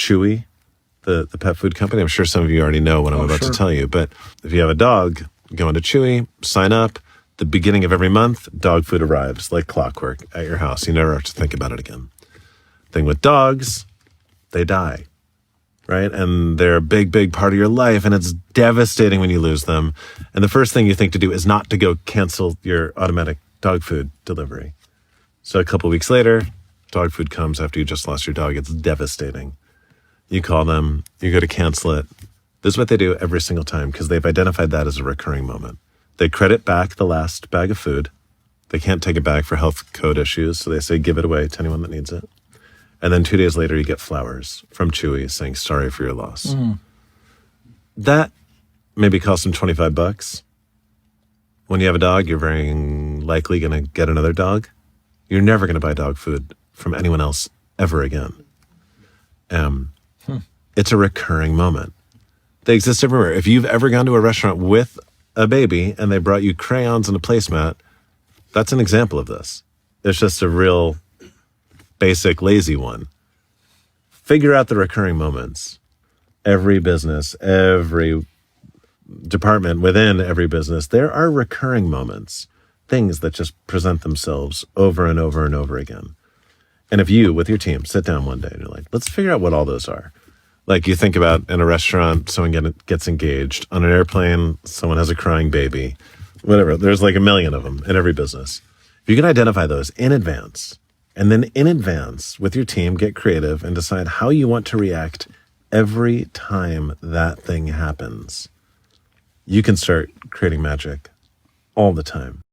Chewy, the pet food company. I'm sure some of you already know what I'm about to tell you, but if you have a dog, go into Chewy, sign up. The beginning of every month, dog food arrives like clockwork at your house. You never have to think about it again. Thing with dogs, they die, right? And they're a big, big part of your life, and it's devastating when you lose them. And the first thing you think to do is not to go cancel your automatic dog food delivery. So a couple weeks later, dog food comes after you just lost your dog. It's devastating. You call them, you go to cancel it. This is what they do every single time because they've identified that as a recurring moment. They credit back the last bag of food. They can't take it back for health code issues, so they say give it away to anyone that needs it. And then 2 days later, you get flowers from Chewy saying sorry for your loss. That maybe costs them $25. When you have a dog, you're very likely going to get another dog. You're never going to buy dog food from anyone else ever again. It's a recurring moment. They exist everywhere. If you've ever gone to a restaurant with a baby and they brought you crayons and a placemat, that's an example of this. It's just a real basic, lazy one. Figure out the recurring moments. Every business, every department within every business, there are recurring moments, things that just present themselves over and over and over again. And if you, with your team, sit down one day and you're like, let's figure out what all those are. Like you think about in a restaurant, someone gets engaged. On an airplane, someone has a crying baby. Whatever. There's like a million of them in every business. If you can identify those in advance, and then in advance with your team, get creative and decide how you want to react every time that thing happens, you can start creating magic all the time.